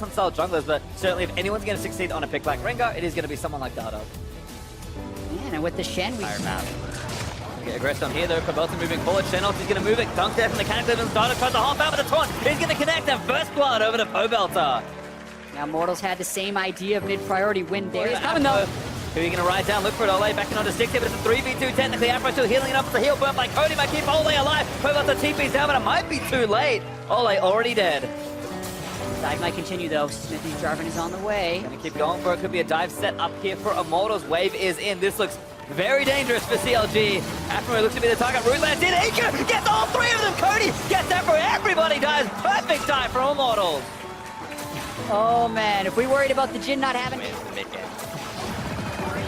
on style junglers, but certainly if anyone's going to succeed on a pick like Rengar, it is going to be someone like Dada. Yeah, and with the Shen, we... Okay, aggressive on here though, Pabelta moving forward, Xenos is going to move it, dunk there from the Cataclysm, Dada tries to hop out with the taunt, he's going to connect and first blood over to Pabelta. Now Immortals had the same idea of mid-priority win there. He's coming though. Who are you going to ride down? Look for it, Ole backing onto 60, but it's a 3v2 technically. Afro still healing it up. It's a heal burn by Cody. Might keep Ole alive. Pabelta TP's down, but it might be too late. Ole already dead. Dive might continue though. Smithy Jarvan is on the way. Gonna keep going for it. Could be a dive set up here for Immortals. Wave is in. This looks very dangerous for CLG. Afro looks to be the target. Rootlands in. Iker gets all three of them. Cody gets Afro. Everybody dies. Perfect dive for Immortals. Oh man, if we worried about the Jhin not having...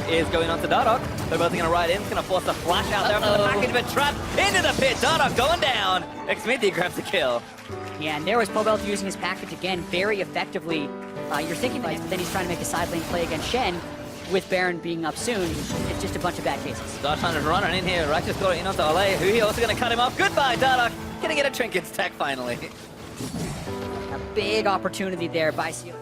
Is going on to Dardoch. They're both going to ride in. It's going to force a flash out there from the package, but trapped into the pit. Dardoch going down. Xmithy grabs the kill. Yeah, and there was Pabelta using his package again very effectively. You're thinking that then he's trying to make a side lane play against Shen. With Baron being up soon, it's just a bunch of bad cases. Darshan is running in here. Righteous got it in onto Ole, who he also going to cut him off. Goodbye, Dardoch. Gonna get a trinket stack finally. A big opportunity there by CLG.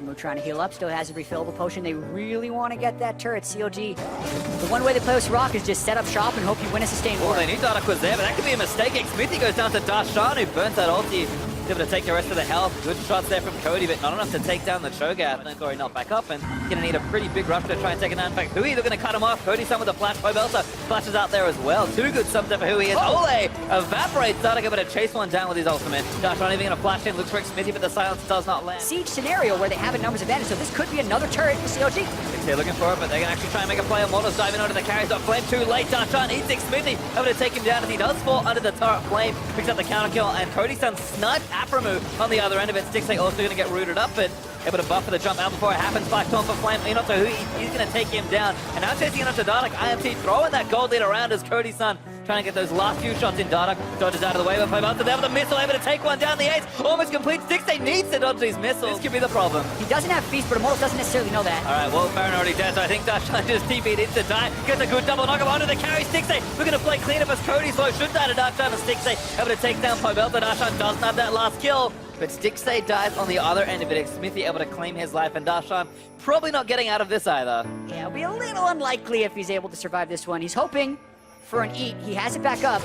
We're trying to heal up, still has a refillable potion. They really want to get that turret. CLG, the one way they play with Rock is just set up shop and hope you win a sustained war. Well, they knew Dardoch was there, but that could be a mistake. Xmithy goes down to Darshan, who burns that ulti. He's able to take the rest of the health. Good shots there from Cody, but not enough to take down the Cho'Gath. Glory not back up, and gonna need a pretty big rush to try and take it down. In fact, Hui, they're gonna cut him off. Cody's done with the flash. Pabelta flashes out there as well. Two good subs there for Hui. As Ole evaporates, Dardoch able to chase one down with his ultimate. Darshan even gonna flash in, looks for Xmithy, but the silence does not land. Siege scenario where they have a numbers advantage, so this could be another turret for CLG. They're looking for it, but they're gonna actually try and make a play. Immortals diving onto the carries, got flame too late. Darshan eats Xmithy, able to take him down as he does fall under the turret. Flame picks up the counter kill, and Cody's done snipe Aphromoo on the other end of it. Stixay also going to get rooted up, but able to buffer the jump out before it happens. Black Taunt for Flame. Not to who he's going to take him down. And now chasing it up to Dardoch. IMT throwing that gold lead around as Cody's son trying to get those last few shots in. Dardoch dodges out of the way, but Pabelta there with a missile, able to take one down. The ace almost complete. Stixay needs to dodge these missiles. This could be the problem. He doesn't have Feast, but Immortals doesn't necessarily know that. Alright, well, Baron already dead, so I think Darshan just TP'd into die. Gets a good double knock onto the carry. Stixay looking to play clean up as Cody slow. Should die to Darshan, and Stixay able to take down Pabelta. Darshan doesn't have that last kill. But Stixay dies on the other end of it. Xmithy able to claim his life, and Darshan probably not getting out of this either. Yeah, it'll be a little unlikely if he's able to survive this one. He's hoping for an eat. He has it back up.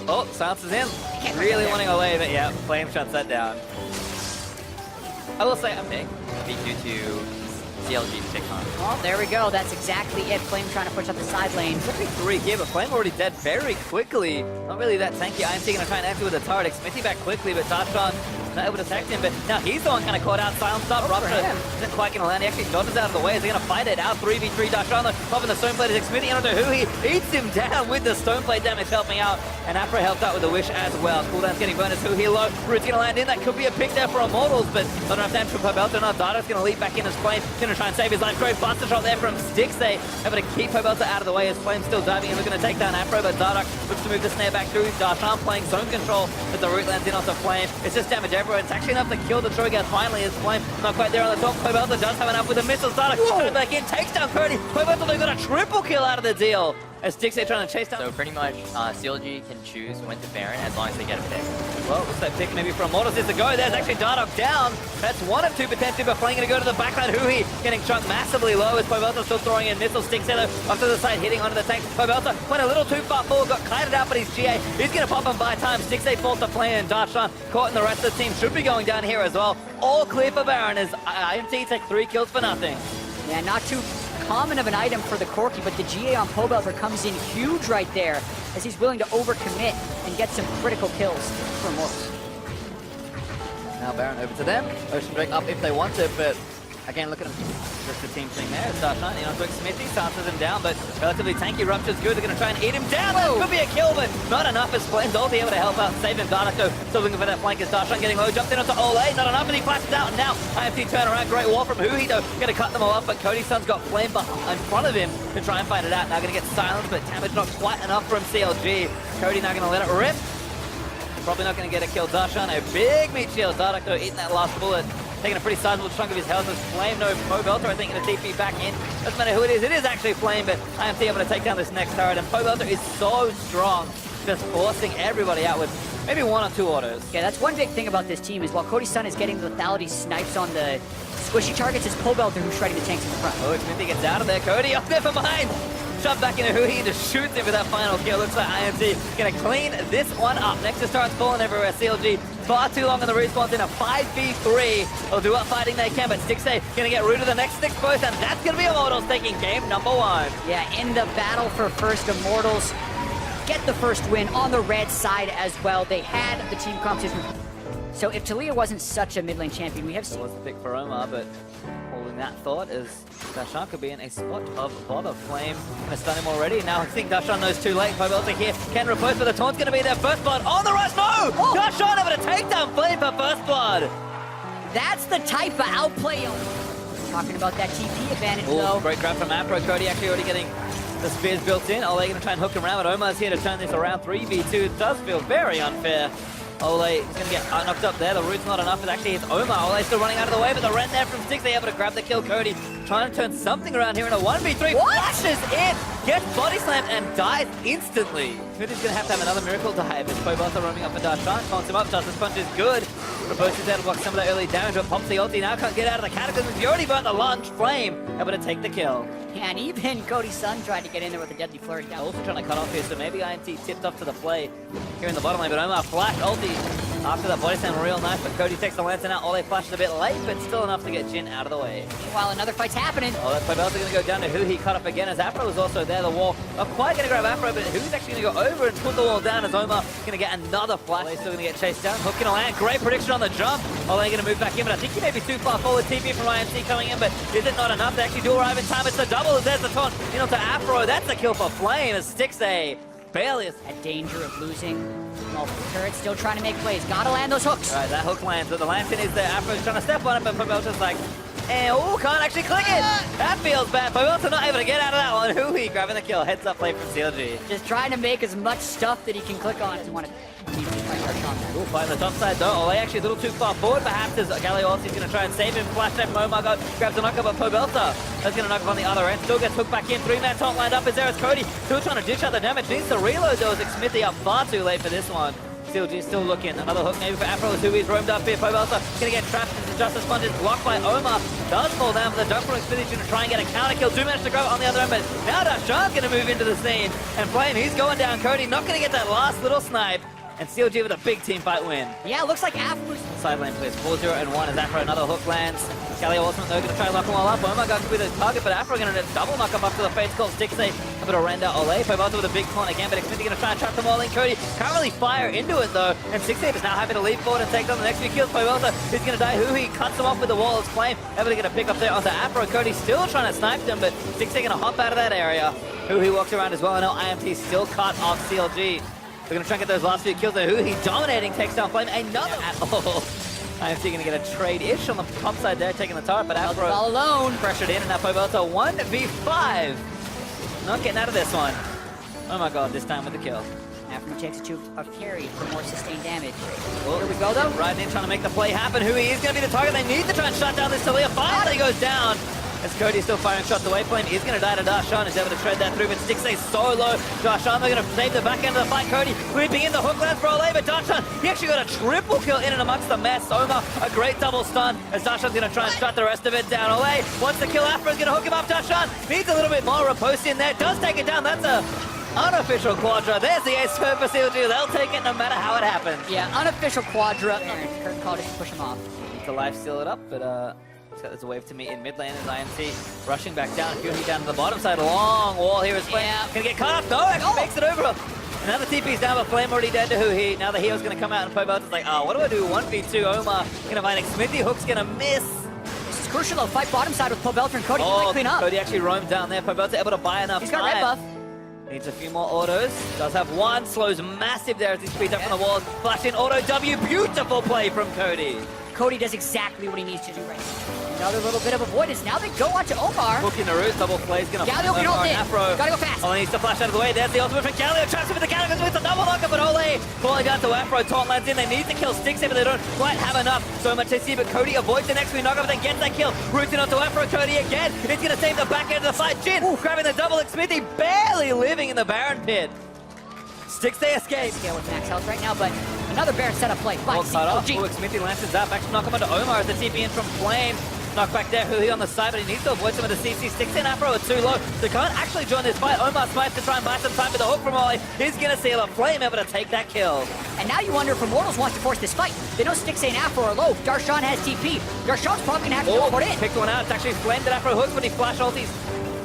Oh, silence is in. Really wanting away, but yeah, Flame shuts that down. I will say, I'm big. Due to CLG pick on. Well, there we go. That's exactly it. Flame trying to push up the side lane. It's only 3 here, but Flame already dead very quickly. Not really that tanky. IMT going to try and answer with a turret. Xmithy back quickly, but Darshan not able to attack him. But now he's the one kind of caught out. Silence up. Rupture isn't quite going to land. He actually dodges out of the way. Is he going to fight it out? 3v3. Darshan popping the stone blade. Xmithy onto who he eats him down with the stone blade damage helping out. And Afro helped out with the wish as well. Cooldown's getting burned as who he low. Root's going to land in. That could be a pick there for Immortals, but not enough damage for Pabelta. Now Dardoch's going to leap back in as Flame. Going to try and save his life. Great buster shot there from Stixay. Able to keep Pabelta out of the way as Flame still diving and looking to take down Afro, but Dardoch looks to move the snare back through. Darshan playing zone control as the root lands in onto Flame. It's just damage everywhere. It's actually enough to kill the Cho'Gath finally as Flame not quite there on the top. Pabelta does have enough with the missiles. Dardoch goes back in, takes down Cody. Pabelta they got a triple kill out of the deal as Stixay trying to chase down. So pretty much CLG can choose when to Baron as long as they get a pick. Well, looks like pick maybe for Immortals is to go. There's actually Dardoch down. That's one of two potentially, but Flame going to go to the backline. Hui getting chunked massively low as Pabelta still throwing in missiles. Stixay though off to the side, hitting onto the tank. Pabelta went a little too far forward, got kited out, but he's GA. He's going to pop him by time. Stixay falls to Flame, and Darshan caught in the rest of the team. Should be going down here as well. All clear for Baron as IMT take 3 kills for nothing. Yeah, not too common of an item for the Corki, but the GA on Pabelta comes in huge right there as he's willing to overcommit and get some critical kills for Immortals. Now Baron over to them. Ocean Drake up if they want to, but again, look at him. Just the team thing there. Darshan in onto Xmithy, silences him down, but relatively tanky. Rupture's good. They're going to try and eat him down. That could be a kill, but not enough as Flame's ulti able to help out, save him. Dardoch though, still looking for that flank as Darshan getting low. Jumped in onto Ole. Not enough, and he flashes out. And now IMT turn around. Great wall from Hui though. Going to cut them all off, but Cody's son's got Flame in front of him to try and fight it out. Now going to get silenced, but damage not quite enough from CLG. Cody now going to let it rip. Probably not going to get a kill. Darshan, a big meat shield. Dardoch though eating that last bullet. Taking a pretty sizable chunk of his health as Flame, no Pabelta, I think, going to TP back in. Doesn't matter who it is actually Flame, but IMT able to take down this next turret, and Pabelta is so strong. just forcing everybody out with maybe 1 or 2 autos. Yeah, that's one big thing about this team is while Cody's son is getting the lethality snipes on the squishy targets, it's Pobelter who's shredding the tanks in the front. Oh, Smithy gets out of there. Cody, oh, never mind. Shot back into who he just shoots him for that final kill. Looks like IMT gonna clean this one up. Nexus starts falling everywhere. CLG far too long on the respawns in a 5v3. They'll do what fighting they can, but Stixay gonna get rid of the next six both, and that's gonna be Immortals taking game number 1. Yeah, in the battle for first, Immortals get the first win on the red side as well. They had the team competition. So if Talia wasn't such a mid lane champion, we have seen... It was a pick for Omar, but holding that thought is Dashan could be in a spot of bother. Flame gonna stun him already. Now I think Dashan knows too late. Pobelter here can replace, but the taunt's gonna be their first blood on the rush. No! Oh. Dashan able to take down Flame for first blood. That's the type of outplay. Talking about that TP advantage, Ooh, though. great grab from Afro. Cody actually already getting the spears built in. Ole gonna try and hook him around, but Omar's here to turn this around. 3v2. It does feel very unfair. Ole is going to get knocked up there. The root's not enough. It actually hits Omar. Ole still running out of the way, but the Ren there from Six, they able to grab the kill. Cody trying to turn something around here in a 1v3. What? Flashes in, gets body slammed, and dies instantly. Cody's going to have another miracle die. But Pobelter roaming up for Dashan. Taunts him up. Justice Punch is good. Proposes there to block some of the early damage, but pops the ulti. Now can't get out of the cataclysm. He already burnt the lunge. Flame able to take the kill. Yeah, and even Cody's son tried to get in there with a deadly flourish. Also trying to cut off here, so maybe IMT tipped off to the play here in the bottom lane, but Omar flash ulti after that body slam real nice, but Cody takes the lantern out. Ole flashes a bit late, but still enough to get Jin out of the way. Meanwhile, another fight's happening. Oh, that's Pobelter going to go down to who he cut up again, as Afro was also there. The wall not quite going to grab Afro, but who's actually going to go over and put the wall down as Omar going to get another flash. Ole's still going to get chased down. Hook gonna land. Great prediction on the jump. Ole going to move back in, but I think he may be too far forward. TP from IMT coming in, but is it not enough to actually do arrive in time? It's the double. There's the taunt in onto Afro. That's a kill for Flame as Stixay barely is At danger of losing multiple turrets, still trying to make plays. Gotta land those hooks. All right, that hook lands, but the lantern is there. Afro's trying to step on it, but Pobelter's like, oh, can't actually click it. That feels bad. Pobelter not able to get out of that one. Hui grabbing the kill. Heads up play from CLG. Just trying to make as much stuff that he can click on. Doesn't want to Ooh, fighting the top side though. Ole actually a little too far forward perhaps as Gallios is going to try and save him. Flash time from Omar grabs a knock up, but Pobelter is going to knock up on the other end. Still gets hooked back in. 3-man taunt lined up. Is there as Cody still trying to dish out the damage. Needs to reload though as Smithy up far too late for this one. CLG still looking. Another hook maybe for Afro as Hui's roamed up here. Pobelter going to get trapped into Justice Punch. Is blocked by Omar. Does fall down for the jump from Smithy. Going to try and get a counter kill. Do manage to grab it on the other end, but now Dashan's going to move into the scene. And Flame, he's going down. Cody not going to get that last little snipe. And CLG with a big team fight win. Yeah, looks like Afro's... Side lane plays 4-0 and 1 as Afro another hook lands. Callie ultimate though going to try and lock them all up. Omar could be the target, but Afro going to double knock up after the face call. Stixay a bit of render Ole. Pobelter with a big taunt again, but Xfinity going to try and trap them all in. Cody can't really fire into it though. And Stixay is now happy to leap forward and take on the next few kills. Pobelter is going to die. Hui cuts him off with the wall as Flame. Able to get a pick up there onto Afro. Cody still trying to snipe them, but Stixay going to hop out of that area. Hui walks around as well. I know IMT still cut off CLG. They're going to try and get those last few kills there. Hui dominating, takes down Flame. Another at all. IMT going to get a trade-ish on the top side there, taking the turret, but Afro all alone. pressured in, and now Pobelter 1v5. Not getting out of this one. Oh my god, this time with the kill. Afro takes a 2 of carry for more sustained damage. Well, here we go though. Right in, trying to make the play happen. Hui is going to be the target. They need to try and shut down this Talia. Finally goes down. As Cody's still firing shots away, Flame is going to die to Dashan. Is able to tread that through, but Stixay so low. Dashan, they're going to save the back end of the fight. Cody leaping in the hook lands for Ole, but Dashan, he actually got a triple kill in and amongst the mess. Omar, a great double stun, as Dashan's going to try and shut the rest of it down. Ole wants to kill Afro's going to hook him up. Dashan needs a little bit more. Riposte in there, does take it down. That's a unofficial quadra. There's the ace for CLG. They'll take it no matter how it happens. Yeah, unofficial quadra. And Curtain call just to push him off. Need to life steal it up, but there's a wave to meet in mid lane as IMT rushing back down. Fury down to the bottom side. Long wall here is Flame. Yeah. Gonna get cut off. No, actually makes it over. Another TP's down, but Flame already dead to Hui. Now the hero's gonna come out and Pobelter's like, oh, what do I do? 1v2. Omar gonna find it. Smithy hook's gonna miss. This is crucial though. Fight bottom side with Pobelter and Cody. Oh, Clean up. Cody actually roamed down there. Pobelter able to buy enough He's time. got red buff. Needs a few more autos. Does have one. Slows massive there as he speeds up from the walls. Flash in auto W. Beautiful play from Cody. Cody does exactly what he needs to do right now. Another little bit of avoidance. Now they go on to Omar. Hook in the root, double plays, gonna Galio can ult in. Afro. Gotta go fast. Oh, he needs to flash out of the way. There's the ultimate from Galio. Traps him with the Galio, with the double knocker, but Ole falling down to Afro. Taunt lands in. They need to kill Stixay, but they don't quite have enough. So much they see, but Cody avoids the next few knockup, then gets that kill. Roots in onto Afro. Cody again. It's gonna save the back end of the fight. Jin grabbing the double. Smithy barely living in the Baron pit. Stixay escapes. Scale with max health right now, but another Baron setup play by All cut off. CLG. Smithy lances up. Actually knock him onto Omar as the TP in from Flame. Knock back there, Hui on the side, but he needs to avoid some of the CC. Stixay and Afro are too low. They can't actually join this fight. Omar spikes to try and buy some time with the hook from Ollie. He's going to seal a Flame able to take that kill. And now you wonder if Immortals wants to force this fight. They know Stixay and Afro are low. Darshan has TP. Darshan's probably going to have to teleport in. Picked one out. It's actually Flame that Afro hooks when he flash ulties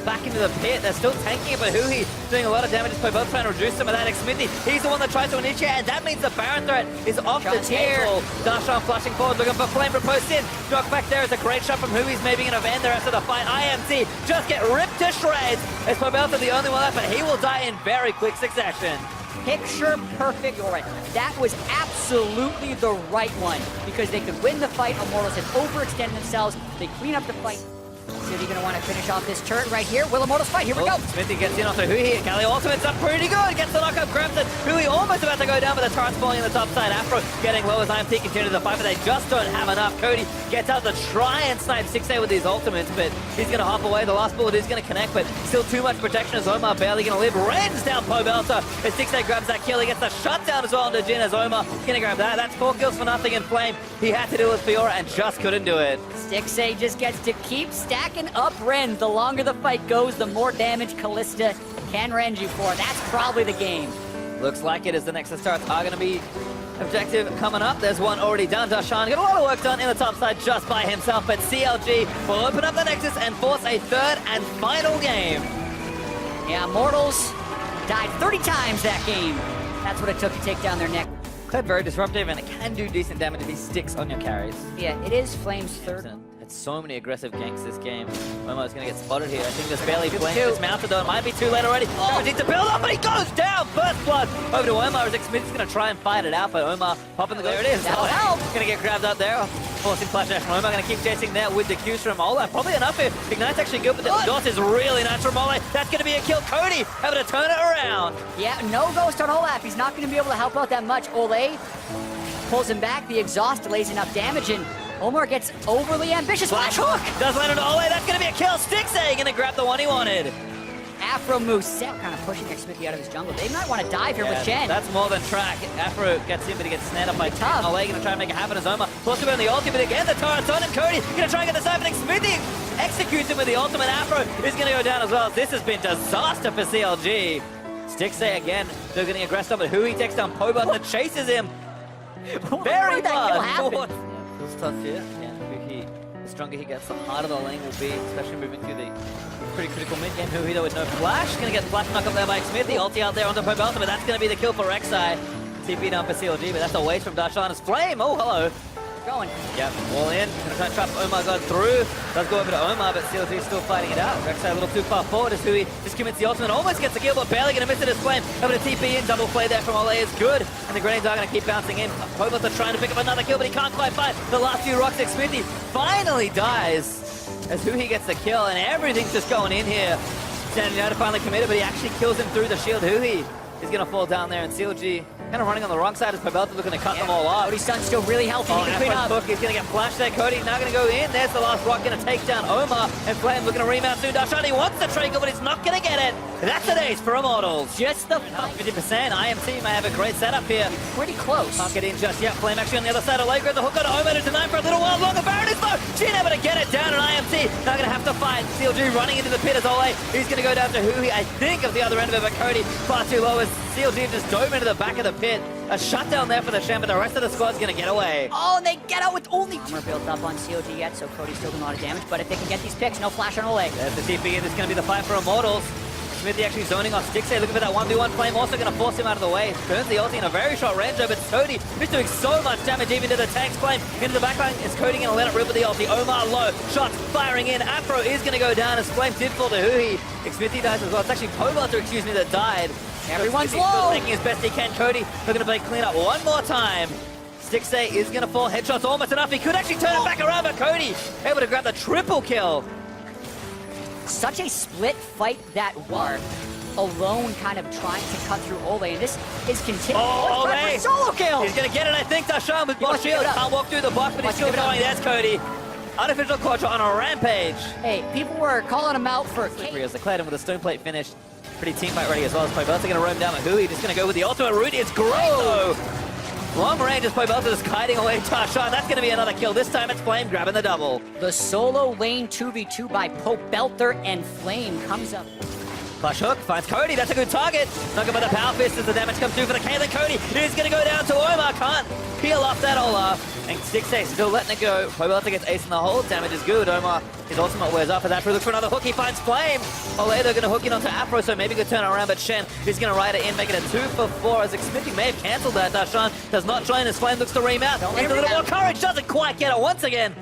back into the pit. They're still tanking it, but Hui doing a lot of damage. They're both trying to reduce some of that. Smithy, he's the one that tries to initiate, and that means the Baron threat is off the table. Darshan flashing forward, looking for Flame riposte in. Knock back there is a great shot from Hui's maybe going to end the rest of the fight. IMT just get ripped to shreds. As Pobelta the only one left, but he will die in very quick succession. Picture perfect. You're right. That was absolutely the right one because they could win the fight. Immortals had overextended themselves. They clean up the fight. So they're going to want to finish off this turret right here. Will Immortals fight? Here we go. Smithy gets in after Hui. Galli ultimate's up pretty good. Gets the knockup, grabs it. Hui almost about to go down, but the turret's falling on the top side. Afro getting low as IMT continues to fight, but they just don't have enough. Cody gets out to try and snipe 6A with his ultimates, but he's going to hop away. The last bullet is going to connect, but still too much protection as Omar barely going to live. Rains down Pobelta as 6A grabs that kill. He gets the shutdown as well onto Jin as Omar going to grab that. That's 4 kills for nothing in Flame. He had to do with Fiora and just couldn't do it. Stixay just gets to keep stacking up Ren. The longer the fight goes, the more damage Callista can rend you for. That's probably the game. Looks like it as the Nexus starts are going to be objective coming up. There's one already done. Darshan got a lot of work done in the top side just by himself, but CLG will open up the Nexus and force a third and final game. Yeah, Immortals died 30 times that game. That's what it took to take down their neck. Kled very disruptive, and it can do decent damage if he sticks on your carries. Yeah, it is Flame's third. It's so many aggressive ganks this game. Momo's gonna get spotted here. I think there's barely Flame. It's mounted though. It might be too late already. Oh, needs to build up, but he goes down. First blood over to Omar. As Smith's gonna try and fight it out, but Omar popping the go. There it is. That'll help. Gonna get grabbed up there. Forcing flash dash from Omar. Gonna keep chasing there with the Qs from Olaf. Probably enough here. Ignite's actually good, but the Dot is really nice from Olaf. That's gonna be a kill. Cody having to turn it around. Yeah, no ghost on Olaf. He's not gonna be able to help out that much. Ole pulls him back. The exhaust delays enough damage, and Omar gets overly ambitious. Flash hook! Does land on Ole. That's going to be a kill. Stixay gonna grab the one he wanted. Afro moves set, kind of pushing Smithy out of his jungle. They might want to dive here with Jen. That's more than track. Afro gets in, but he gets snared up by Tough. Ole gonna try and make it happen as Omar. Plus to on the ultimate again. The turret's on him. Cody gonna try and get the side, but Smithy executes him with the ultimate. Afro is gonna go down as well. This has been disaster for CLG. Stixay again. They're getting aggressed on, but Hui takes down Pobelta that chases him. Very much. Feels tough here. Yeah, the stronger he gets, the harder the lane will be, especially moving through the pretty critical mid game. Hui though with no flash, gonna get flash knock up there by Smithy. Ulti out there onto Pobelta, but that's gonna be the kill for Rek'Sai. TP down for CLG, but that's a waste from Darshan's Flame. Oh, hello. Going. Yep, all in. Gonna try and trap Omar got through. Does go over to Omar, but CLG still fighting it out. Rek'Sai a little too far forward as Hui just commits the ultimate. Almost gets the kill, but barely gonna miss it as Flame. Over to TP in, double play there from Ole is good. And the grenades are gonna keep bouncing in. Pobelta trying to pick up another kill, but he can't quite fight. The last few rocks, Smithy finally dies as Hui gets the kill, and everything's just going in here. Standing out to finally commit it, but he actually kills him through the shield. Hui is gonna fall down there, and CLG kind of running on the wrong side as Pobelta looking to cut them all off. Cody's son's still really healthy. He can clean up. Hook is going to get flashed there. Cody now going to go in. There's the last rock going to take down Omar. And Flame looking to remount soon. Darshan, he wants the triangle, but he's not going to get it. That's an ace for Immortals. Just the 50%. IMT may have a great setup here. Pretty close. Can't get in just yet. Flame actually on the other side of Laker. The hook on Omar to deny for a little while longer. Baron is low. Jin able to get it down, and IMT now going to have to fight. CLG running into the pit as Ole. He's going to go down to Hui, I think, of the other end of it, but Cody far too low as CLG just dove into the back of the pit. A shutdown there for the Shen, but the rest of the squad's going to get away. Oh, and they get out with only armor built up on CLG yet, so Cody's still doing a lot of damage, but if they can get these picks, no flash on Ole. There's the TP in. This is going to be the fight for Immortals. Smithy actually zoning off Stixay, looking for that 1v1 Flame, also going to force him out of the way. Burns the ulti in a very short range, but Cody is doing so much damage even to the tank's Flame. Into the backline, is Cody going to let it rip with the ulti? Omar low, shots firing in. Afro is going to go down as Flame did fall to Hui. Smithy dies as well. It's actually Pobelta, that died. Everyone's Smithy's low. still making as best he can. Cody looking to play cleanup one more time. Stixay is going to fall. Headshots almost enough. He could actually turn it back around, but Cody able to grab the triple kill. Such a split fight that was. Alone kind of trying to cut through Ole, and this is continuing. Oh, Ole! Solo kill! He's going to get it, I think. Darshan with both shields. Can't walk through the box, but he's still going. There's Cody. Artificial Quadra on a rampage. Hey, people were calling him out for... As the Claydon with a stone plate finish. Pretty team fight ready as well. As Pobelta going to roam down Mahui. Just going to go with the ultimate route. It's great though. Long range as Pobelta just kiting away Tarshan. That's going to be another kill. This time it's Flame grabbing the double. The solo lane 2v2 by Pobelta and Flame comes up. Flash hook finds Cody. That's a good target. Not good for the power fist as the damage comes through for the Kaylin. Cody is going to go down to Omar. Can't peel off that Ola. And 6-8 still letting it go. Pobelta gets ace in the hole. Damage is good. Omar, his ultimate wears off as Afro looks for another hook. He finds Flame. Ole, they're going to hook in onto Afro, so maybe good turn around. But Shen is going to ride it in, making it 2 for 4. As Xmithy may have cancelled that. Darshan does not join as Flame looks to remount. Needs a little more courage. Doesn't quite get it once again.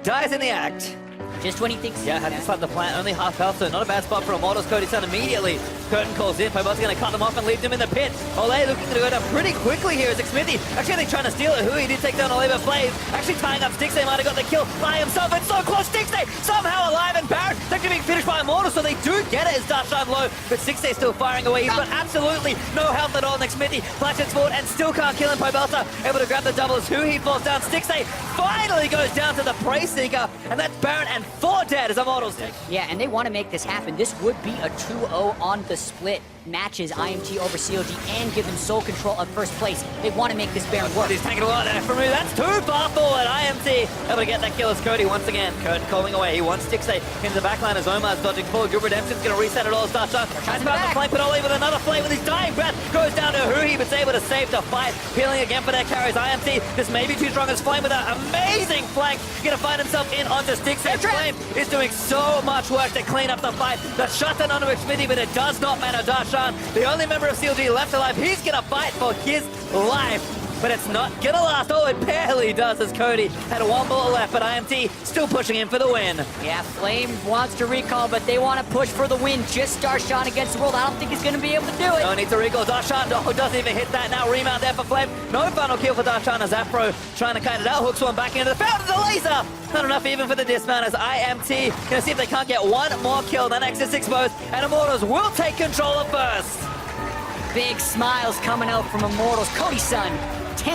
Dies in the act. Just when he thinks... Yeah, had to slap the plant, only half health, so not a bad spot for Immortals. Cody's done immediately. Curtain calls in, Pobelta's going to cut them off and leave them in the pit. Ole looking to go down pretty quickly here as Xmithy. Actually, they're trying to steal it. He did take down Ole, but Flame actually tying up Stixay might have got the kill by himself. It's so close. Stixay somehow alive, and Barrett, they're being finished by Immortals, so they do get it as Darshan low, but Stixay still firing away. He's got absolutely no health at all. Next Xmithy flashes forward and still can't kill him. Pobelta able to grab the double as he falls down. Stixay finally goes down to the Prey Seeker, and that's Barrett and 4 dead as Immortals take. Yeah, and they want to make this happen. This would be a 2-0 on the split. Matches IMT over CLG and give them sole control of first place. They want to make this Baron work. He's taking a lot there from me. That's too far forward. IMT able to get that kill as Cody once again. Curtin calling away. He wants Stixay in the backline as Omar's dodging forward. Good Redemption's going to reset it all. Darshan tries about to flank, but Ole with another flame with his dying breath. Goes down to Huhi, but's able to save the fight. Peeling again for their carries. IMT just maybe too strong as Flame with an amazing flank. Going to find himself in onto Stixay. Flame is doing so much work to clean up the fight. The shutdown onto Xmithy, but it does not matter. Darshan, the only member of CLG left alive, he's gonna fight for his life, but it's not gonna last. Oh, it barely does as Cody had 1 bullet left, but IMT still pushing in for the win. Yeah, Flame wants to recall, but they want to push for the win. Just Darshan against the world. I don't think he's gonna be able to do it. No need to recall. Darshan doesn't even hit that. Now remount there for Flame. No final kill for Darshan as Afro trying to kite it out. Hooks one back into the fountain. The laser! Not enough even for the dismount as IMT gonna see if they can't get 1 more kill. The Nexus exposed, and Immortals will take control of first. Big smiles coming out from Immortals. Cody's son